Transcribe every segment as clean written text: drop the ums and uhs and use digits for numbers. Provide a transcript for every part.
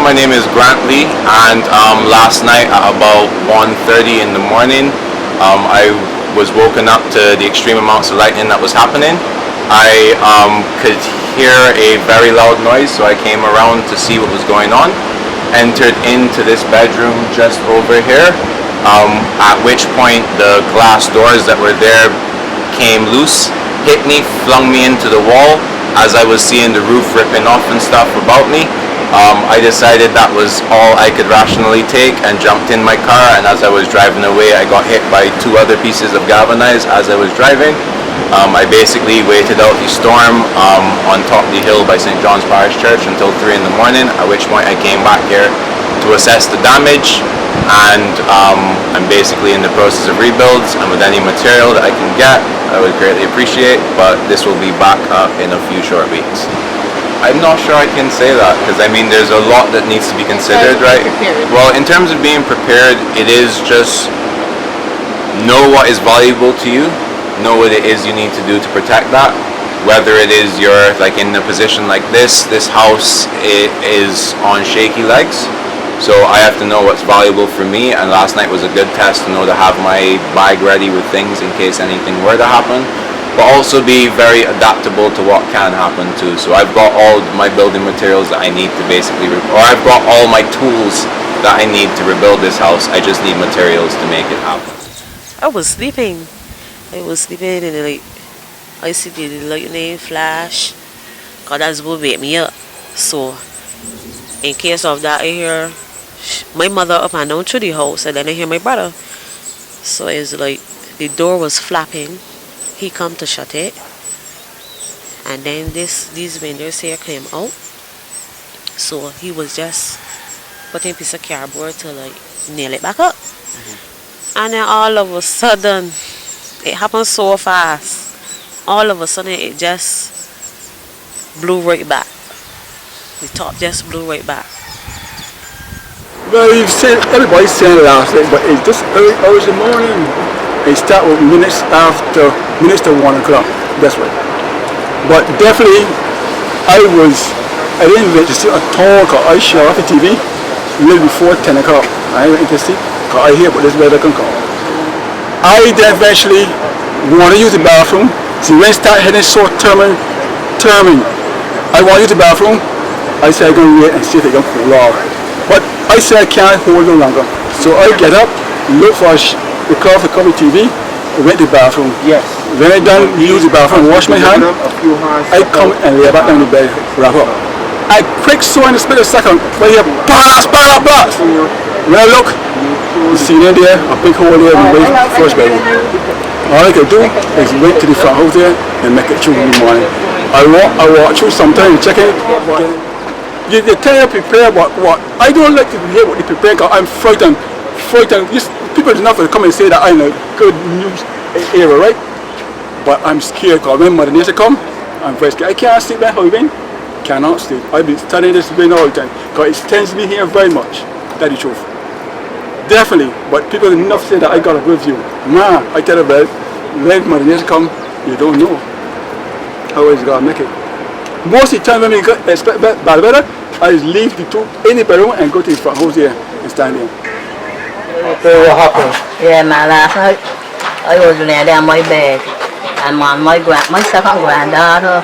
my name is Grantley, and last night at about 1:30 in the morning, I was woken up to the extreme amounts of lightning that was happening. I could hear a very loud noise, so I came around to see what was going on. Entered into this bedroom just over here, at which point the glass doors that were there came loose, hit me, flung me into the wall as I was seeing the roof ripping off and stuff about me. I decided that was all I could rationally take and jumped in my car, and as I was driving away I got hit by two other pieces of galvanized as I was driving. I basically waited out the storm on top of the hill by St. John's Parish Church until 3 in the morning, at which point I came back here to assess the damage, and I'm basically in the process of rebuilds, and with any material that I can get I would greatly appreciate, but this will be back up in a few short weeks. I'm not sure I can say that, because I mean there's a lot that needs to be considered, right? Well, in terms of being prepared, it is just know what is valuable to you, know what it is you need to do to protect that. Whether it is you're like in a position like this house is on shaky legs, so I have to know what's valuable for me, and last night was a good test to know to have my bag ready with things in case anything were to happen, but also be very adaptable to what can happen too. So I've got all my building materials that I need to basically, or I've got all my tools that I need to rebuild this house. I just need materials to make it happen. I was sleeping and I see the lightning flash, cause that's what wake me up. So in case of that, I hear my mother up and down through the house, and then I hear my brother. So it's like the door was flapping. He come to shut it, and then these windows here came out. So he was just putting a piece of cardboard to like nail it back up. And then all of a sudden, it happened so fast. All of a sudden, it just blew right back. The top just blew right back. Well, you've said, everybody's saying it last night, but it's just early hours in the morning. It started with minutes to 1 o'clock, that's right. But definitely, I didn't wait to see a tall car. I shut off the TV a little before 10 o'clock. I went to see, because I hear what this weather can come. I then eventually want to use the bathroom. See, when it started heading so turning, I want to use the bathroom. I said I'm going to wait and see if it can cool off. But I said I can't hold no longer. So I get up, look for the car for cover TV, went to the bathroom. Yes. When I done use the bathroom, wash my hand, I come and lay back down the bed, wrap up. I quick saw in the split of a second, but you blast. When I look, you see in there, a big hole there, in the first bedroom. All I could do is wait to the front house there and make it through in the morning. I walk through sometimes, check it. You tell you prepare what. I don't like to hear what they prepare, because I'm frightened. People enough to come and say that I'm in a good news era, right? But I'm scared, because when Mother Nature come, I'm very scared. I can't sleep at home, cannot sleep. I've been studying this wind all the time, because it tends to be here very much. That's the truth. Definitely, but people enough say that I got a good view. Man, I tell you about it, when Mother Nature come, you don't know how it's going to make it. Most of the time when we expect bad weather, I just leave the two in the bedroom and go to the front house here and stand there. Okay, what happened? Yeah, man, last night I was laying down my bed, and my second granddaughter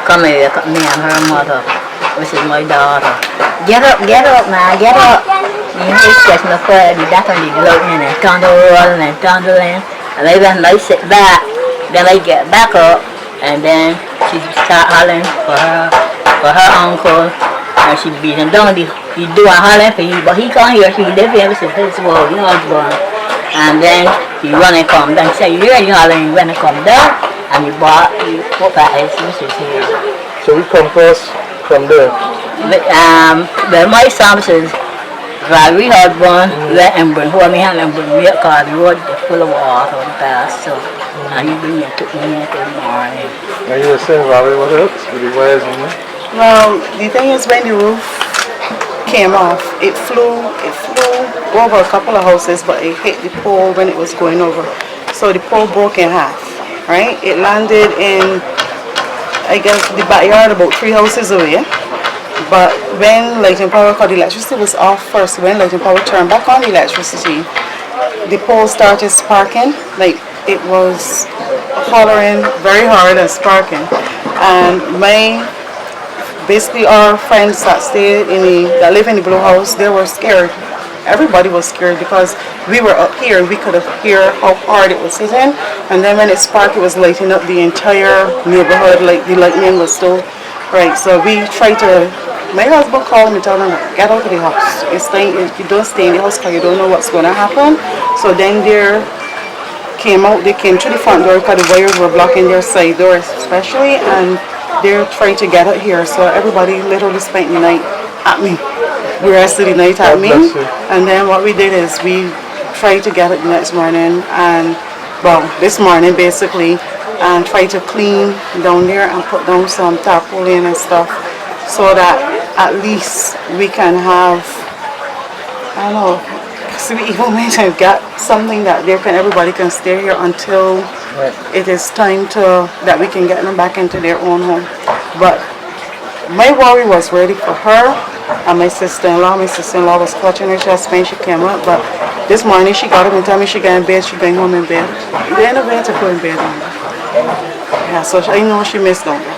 come here, me and her mother, which is my daughter. Get up, man, get up. And he's catching the fire, the back and the lightning and thunder rolling and thundering. And then I sit back, then I get back up, and then she start hollering for her uncle, and she beating down the door hollering for you, but he can't hear, she live here, she says, well, you know, and then he run and come down, say, you hear you hollering, when I come down, and he put that his missus here. So we come first from there? But, my services, we had one, let him bring hold me hand and bring me a car, the road full of water on the past, so, and he bring me, took me into the morning. And you were saying, Robert, what else? With the wires in there? Well, the thing is, when the roof came off, it flew over a couple of houses, but it hit the pole when it was going over. So the pole broke in half, right? It landed in, I guess, the backyard about 3 houses away. But when Lighting Power, because the electricity was off first, when Lighting Power turned back on the electricity, the pole started sparking, like it was hollering very hard and sparking. And basically our friends that that live in the blue house, they were scared. Everybody was scared because we were up here, we could have heard how hard it was hitting, and then when it sparked, it was lighting up the entire neighborhood, like the lightning was still right. So we tried to, my husband called me, telling me, get out of the house. You don't stay in the house because you don't know what's going to happen. So then they came to the front door because the wires were blocking their side doors especially, and they're trying to get out here. So everybody literally spent the night at me. The rest of the night at me. And then what we did is we tried to get it the next morning, and well, this morning basically, and try to clean down there and put down some tarpaulin and stuff so that at least we can have, I don't know, so we even went and got something that everybody can stay here until it is time that we can get them back into their own home. But my worry was ready for her and my sister-in-law. My sister-in-law was clutching her chest when she came up, but this morning she got up and told me she got in bed, she going home in bed. They ain't no bed to put in bed on. Yeah, so I know she missed on her.